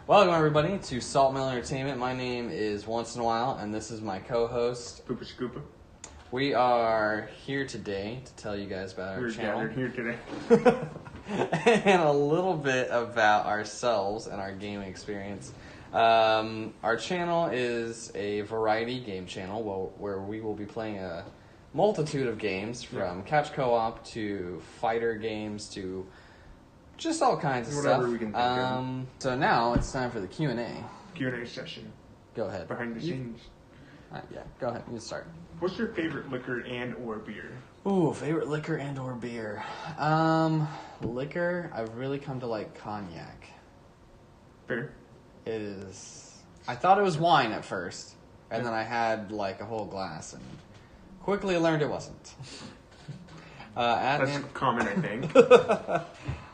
Welcome, everybody, to Salt Mill Entertainment. My name is Once in a While, and this is my co-host, Poopascoopa. We are here today to tell you guys about our channel. We're gathered here today. And a little bit about ourselves and our gaming experience. Our channel is a variety game channel where we will be playing a multitude of games, from couch co-op to fighter games to just all kinds of Whatever stuff. we can think of. So now it's time for the Q&A. Q&A session. Go ahead. Behind the scenes. Yeah, go ahead. You start. What's your favorite liquor and or beer? Ooh, favorite liquor and or beer. Liquor, I've really come to like cognac. Fair. It is... I thought it was wine at first, and then I had like a whole glass, and quickly learned it wasn't. That's common, I think.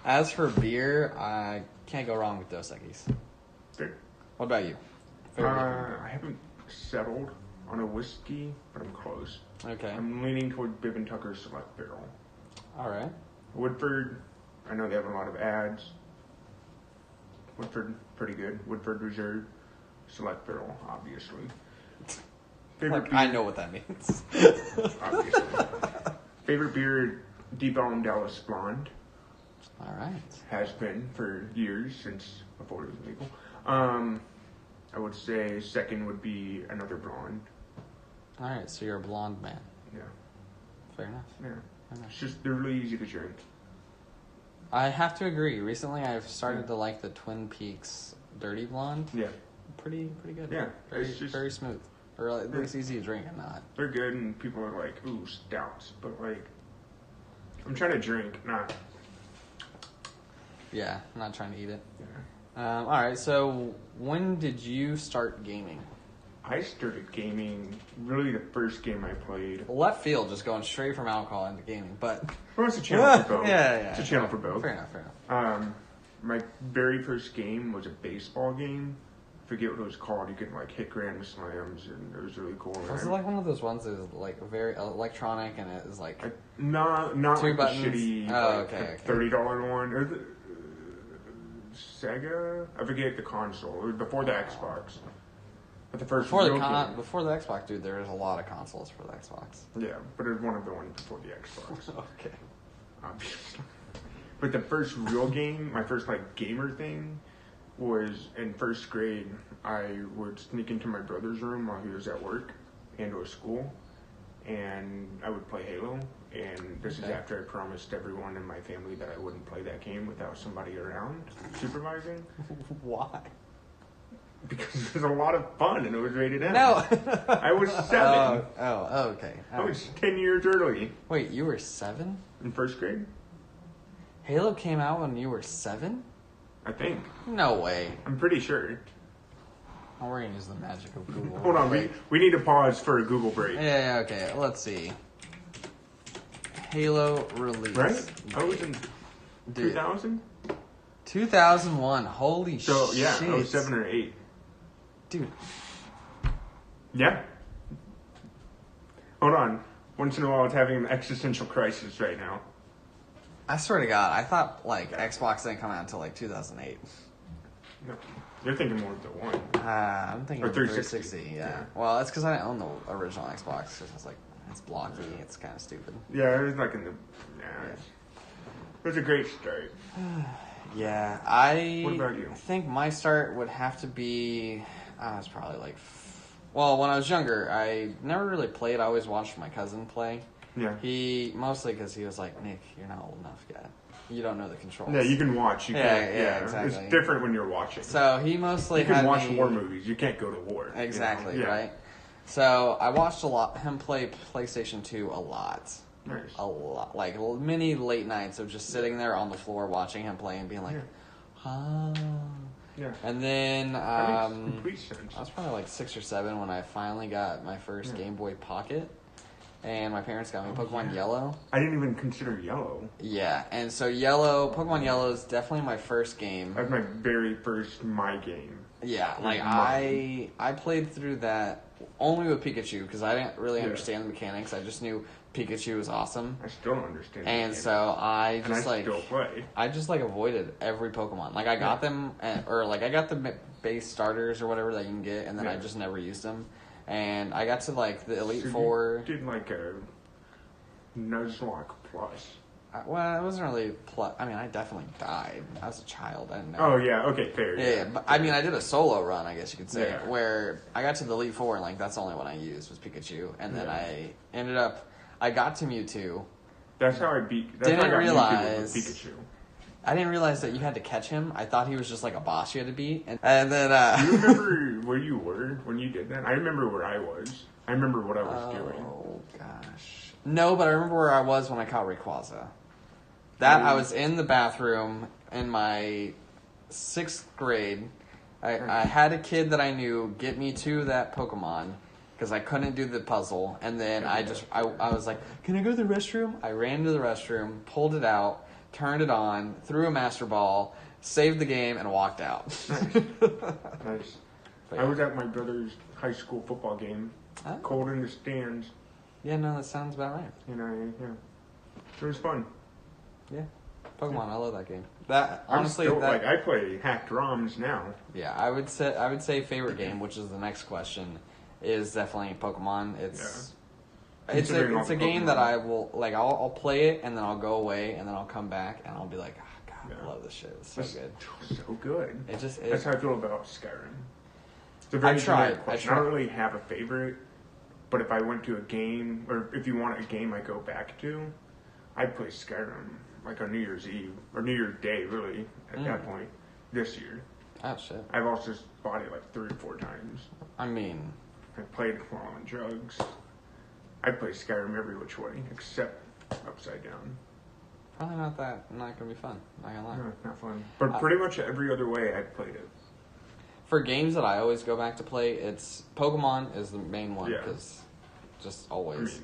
As for beer, I can't go wrong with Dos Equis. Fair. What about you? Favorite liquor? I haven't settled on a whiskey, but I'm close. Okay. I'm leaning toward Bibb & Tucker Select Barrel. All right. Woodford, I know they have a lot of ads. Woodford, pretty good. Woodford Reserve Select Barrel, obviously. Favorite beer? I know what that means. Obviously. Favorite beer, Deep Elm Dallas Blonde. All right. Has been for years, since before it was legal. I would say second would be another blonde. All right, so you're a blonde man. Yeah. Fair enough. Yeah. Fair enough. It's just, they're really easy to drink. I have to agree. Recently, I've started to like the Twin Peaks Dirty Blonde. Yeah. Pretty good. Yeah. Very, It's just, very smooth. Or at least easy to drink and not. they're good, and people are like, ooh, stouts. But, like, I'm trying to drink, not... Yeah, I'm not trying to eat it. Yeah. All right, so when did you start gaming? I started gaming, really the first game I played. Left field, just going straight from alcohol into gaming, but... Well, it's a channel for both. Yeah. It's a channel for both. Fair enough. My very first game was a baseball game. I forget what it was called. You could, like, hit grand slams, and it was really cool. Was it like one of those ones that is, like, very electronic, and it is, like... Not two like buttons? the shitty Okay. $30 one. Or the, Sega? I forget the console. It was before the Xbox. But the first Before real the Xbox, dude, there was a lot of consoles for the Xbox. Yeah, but it was one of the ones before the Xbox. Okay. Obviously. But the first real game, my first, like, gamer thing, was in first grade. I would sneak into my brother's room while he was at work and or school, and I would play Halo. And this is after I promised everyone in my family that I wouldn't play that game without somebody around supervising. Why? Because it was a lot of fun and it was rated M. No. I was 7. Okay. I was 10 years early. Wait, you were 7? In first grade? Halo came out when you were 7? I think. No way. I'm pretty sure. Oh, we're gonna use the magic of Google. Hold on, we need to pause for a Google break. Yeah, okay. Let's see. Halo release. Right? I was in 2000? 2001. Holy shit. So, yeah, I was 7 or 8. Dude. Yeah. Hold on. Once in a while, it's having an existential crisis right now. I swear to God, I thought, like, Xbox didn't come out until, like, 2008. No. You're thinking more of the one. I'm thinking Or of 360. 360, yeah. Well, it's because I didn't own the original Xbox, because it's like, it's blocky, it's kind of stupid. Yeah, it was like in the... Yeah. It was a great start. Yeah, What about you? I think my start would have to be... I was probably like... Well, when I was younger, I never really played. I always watched my cousin play. Yeah. Mostly because he was like, Nick, you're not old enough yet. You don't know the controls. Yeah, you can watch. You can't, yeah, exactly. It's different when you're watching. So he mostly You can had watch me... war movies. You can't go to war. Exactly, you know? right? So I watched him play PlayStation 2 a lot. Nice. A lot. Like many late nights of just sitting there on the floor watching him play and being like, oh. Yeah. And then That makes complete sense. I was probably like 6 or 7 when I finally got my first Game Boy Pocket. And my parents got me Pokemon Yellow. I didn't even consider Yellow. Yeah, and so Pokemon Yellow is definitely my first game. That was my very first my game. Yeah, like Mine. I played through that only with Pikachu because I didn't really understand the mechanics. I just knew Pikachu was awesome. I still don't understand. And so I just still play. I just like avoided every Pokemon. Like I got them, or like I got the base starters or whatever that you can get, and then I just never used them. And I got to like the Elite Four. You did like a Nuzlocke Plus. Well, it wasn't really plus. I mean, I definitely died. I was a child. I didn't know. Oh yeah, okay, fair. Yeah, but I mean, I did a solo run, I guess you could say, Yeah. where I got to the Elite Four, and like that's the only one I used was Pikachu, and then I ended up. I got to Mewtwo. That's how I beat. That's Didn't how I got realize. Mewtwo with Pikachu. I didn't realize that you had to catch him. I thought he was just like a boss you had to beat, and then. Do you remember where you were when you did that? I remember where I was. I remember what I was doing. Oh gosh, no, but I remember where I was when I caught Rayquaza. That I was in the bathroom in my 6th grade. I had a kid that I knew get me to that Pokemon because I couldn't do the puzzle, and then I was like, "Can I go to the restroom?" I ran to the restroom, pulled it out, turned it on, threw a Master Ball, saved the game, and walked out. Nice. But, I was at my brother's high school football game, cold in the stands, Yeah, no, that sounds about right. and it was fun. Yeah, Pokemon, I love that game. That honestly, I play hacked ROMs now. Yeah, I would say favorite game, which is the next question, is definitely Pokemon. It's a game that I will like. I'll play it and then I'll go away and then I'll come back and I'll be like, oh, God, I love this shit. It's so good. So good. That's how I feel about Skyrim. It's a very generic question. I don't really have a favorite, but if I went to a game or if you want a game I go back to, I'd play Skyrim. Like on New Year's Eve, or New Year's Day, really, at that point, this year. Oh, shit. I've also bought it like 3 or 4 times. I mean... I played it while on drugs. I play Skyrim every which way, except Upside Down. Probably not gonna be fun, not gonna lie. No, not fun. But pretty much every other way I've played it. For games that I always go back to play, it's... Pokemon is the main one, because just always.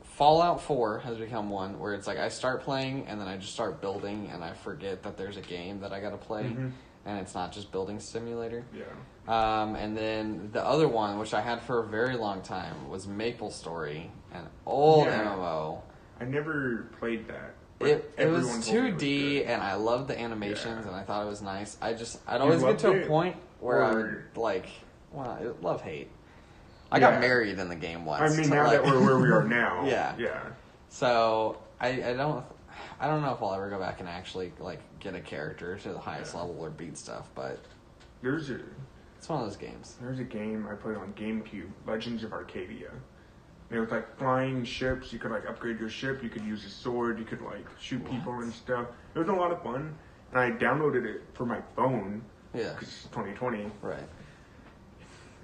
Fallout 4 has become one where it's like I start playing and then I just start building and I forget that there's a game that I gotta play and it's not just building simulator. Yeah. And then the other one, which I had for a very long time, was MapleStory, an old MMO. I never played that. It was 2D and I loved the animations and I thought it was nice. I'd always get to a point where I would love-hate. I got married in the game once. I mean, now that we're where we are now. Yeah. Yeah. So I don't know if I'll ever go back and actually like get a character to the highest level or beat stuff, but it's one of those games. There's a game I played on GameCube, Legends of Arcadia. And it was like flying ships. You could like upgrade your ship. You could use a sword. You could like shoot people and stuff. It was a lot of fun. And I downloaded it for my phone. Yeah. Because it's 2020. Right.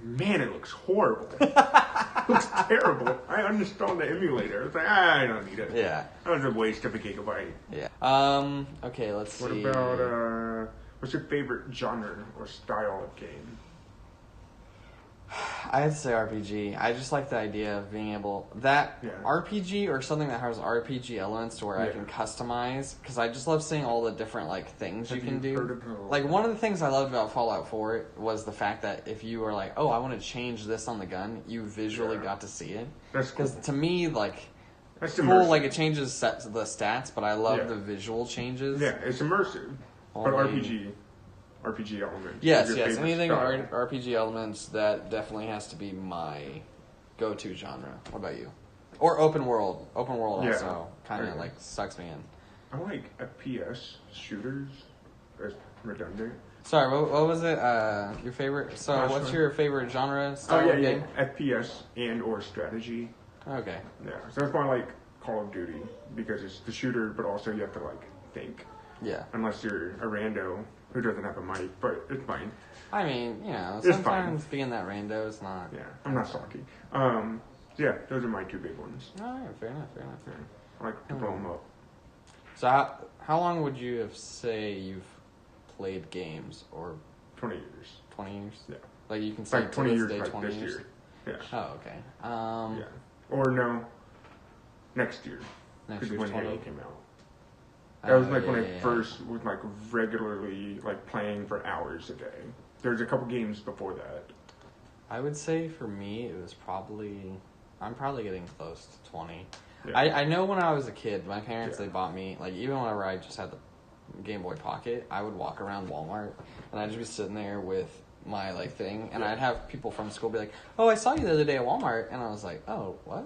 Man, it looks horrible. It looks terrible. I uninstalled the emulator. I was like, I don't need it. Yeah. That was a waste of a gigabyte. Yeah. Okay, let's see. What about, what's your favorite genre or style of game? I'd say RPG. I just like the idea of being able... RPG or something that has RPG elements to where I can customize. Because I just love seeing all the different like things you can do. Like one of the things I loved about Fallout 4 was the fact that if you were like, oh, I want to change this on the gun, you visually got to see it. That's cool. Because to me, like... That's cool, immersive. like it changes the stats, but I love the visual changes. Yeah, it's immersive. But RPG elements. Yes. Anything RPG elements, that definitely has to be my go-to genre. What about you? Or open world. Open world also kind of like sucks me in. I like FPS shooters. That's redundant. Sorry, what was it? Your favorite? So, what's your favorite genre style of game? FPS and or strategy. Okay. Yeah, so that's why I like Call of Duty because it's the shooter, but also you have to like think. Yeah. Unless you're a rando who doesn't have a mic, but it's fine. I mean, sometimes being that rando is not... Yeah, I'm not salty. Yeah, those are my 2 big ones. Alright, fair enough. Yeah, I like to blow them up. So how long would you say you've played games? Or 20 years. 20 years? Yeah. Like you can say like 20 years, day, like 20 this years? year. Yeah. Oh, okay. Yeah. Or no, next year. Next year, when 20. Halo came out. That was like when I first was like regularly like playing for hours a day. There's a couple games before that. I would say for me, it was probably... I'm probably getting close to 20. Yeah. I know when I was a kid, my parents, they bought me... Like, even whenever I just had the Game Boy Pocket, I would walk around Walmart, and I'd just be sitting there with my, like, thing, and I'd have people from school be like, oh, I saw you the other day at Walmart, and I was like, oh, what?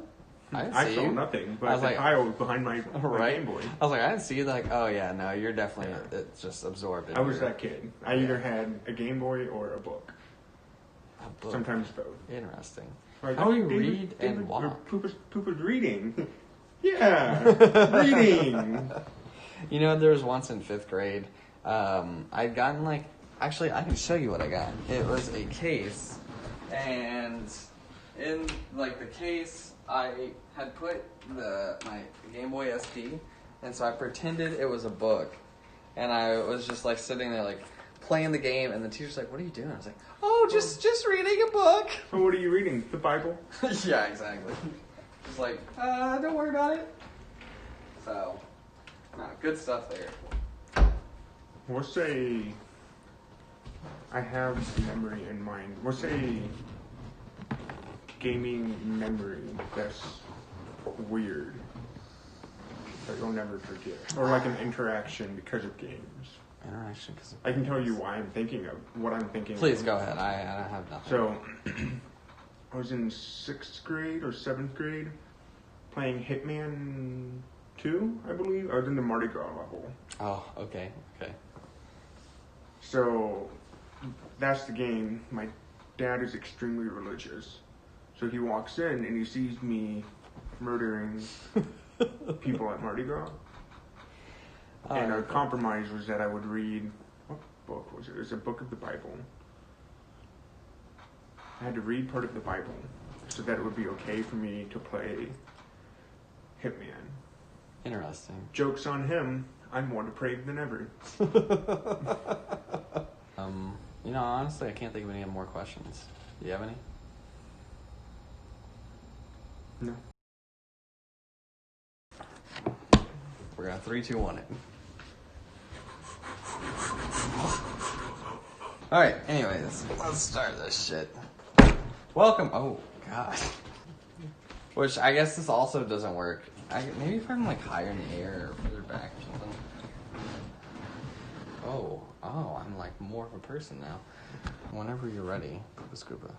I saw nothing, but I was the like, tile was behind my Game Boy. I was like, I didn't see you. Like, oh yeah, no, you're definitely it's just absorbed. I was that kid. I either had a Game Boy or a book. A book. Sometimes both. Interesting. Like, how do you read and walk? Poopa's reading. Yeah, reading. You know, there was once in 5th grade, I'd gotten like, actually, I can show you what I got. It was a case, and in like the case, I had put my Game Boy SP, and so I pretended it was a book, and I was just like sitting there like playing the game, and the teacher's like, "What are you doing?" I was like, "Oh, just reading a book." Oh, what are you reading? The Bible? Yeah, exactly. Just like, don't worry about it. So, no, good stuff there. What's a... I have memory in mind. What's a gaming memory that's weird that you'll never forget? Or like an interaction because of games? Interaction because I can tell you why I'm thinking of what I'm thinking. Please go ahead. I have nothing. So, I was in 6th grade or 7th grade playing Hitman 2, I believe. I was in the Mardi Gras level. Oh, okay. So, that's the game. My dad is extremely religious. So he walks in and he sees me murdering people at Mardi Gras. And our compromise was that I would read... What book was it? It was a book of the Bible. I had to read part of the Bible so that it would be okay for me to play Hitman. Interesting. Joke's on him. I'm more depraved than ever. You know, honestly, I can't think of any more questions. Do you have any? No. We're gonna 3, 2, 1 it. Alright, anyways, let's start this shit. Welcome. Oh, God. Which, I guess this also doesn't work. Maybe if I'm like higher in the air or further back or something. Oh, I'm like more of a person now. Whenever you're ready, Poopascoopa.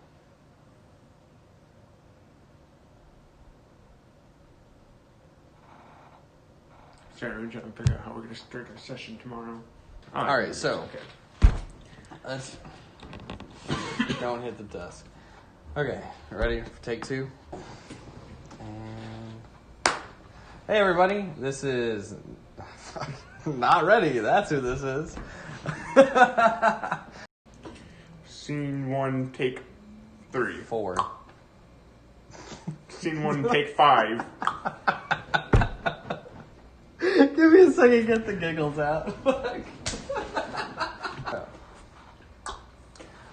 Sorry, we're trying to figure out how we're going to start our session tomorrow. Alright, so. Okay. Let's. Don't hit the desk. Okay, ready for take 2? And. Hey, everybody. This is. Not ready. That's who this is. Scene 1, take 3. 4. Scene 1, take 5. Give me a second, get the giggles out.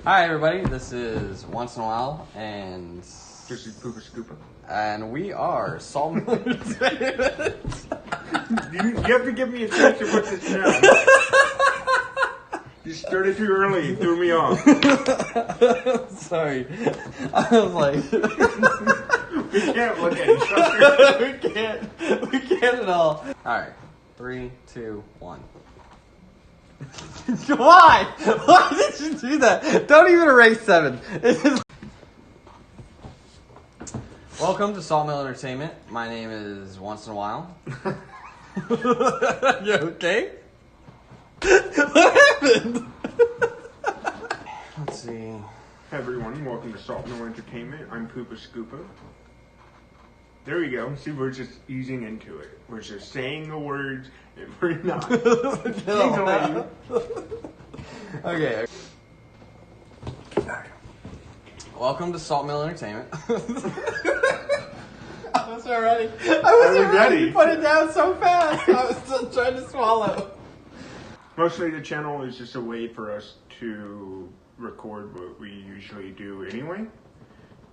Hi, everybody. This is Once in a While, and This is Poopascoopa. and we are Salt and Entertainment. You have to give me a chance to put this down. You started too early. You threw me off. Sorry. I was like... We can't look at each other. We can't at all. Alright. 3, 2, 1. Why? Why did you do that? Don't even erase 7. Welcome to Sawmill Entertainment. My name is Once in a While. You okay? What happened? Let's see. Hi everyone, welcome to Salt No Entertainment. I'm Poopascoopa. There we go. See, we're just easing into it. We're just saying the words, and we're not. Okay. Welcome to Salt Mill Entertainment. I was already. I wasn't ready to put it down so fast. I was still trying to swallow. Mostly the channel is just a way for us to record what we usually do anyway,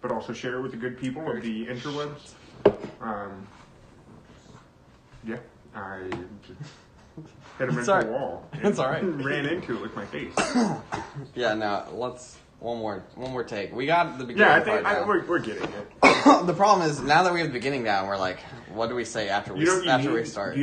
but also share with the good people of the interwebs. Yeah, I hit him into the wall. It's alright. Ran into it with my face. Yeah, no, let's one more take. We got the beginning Yeah, I part think down. we're getting it. The problem is now that we have the beginning down, we're like, what do we say after we start?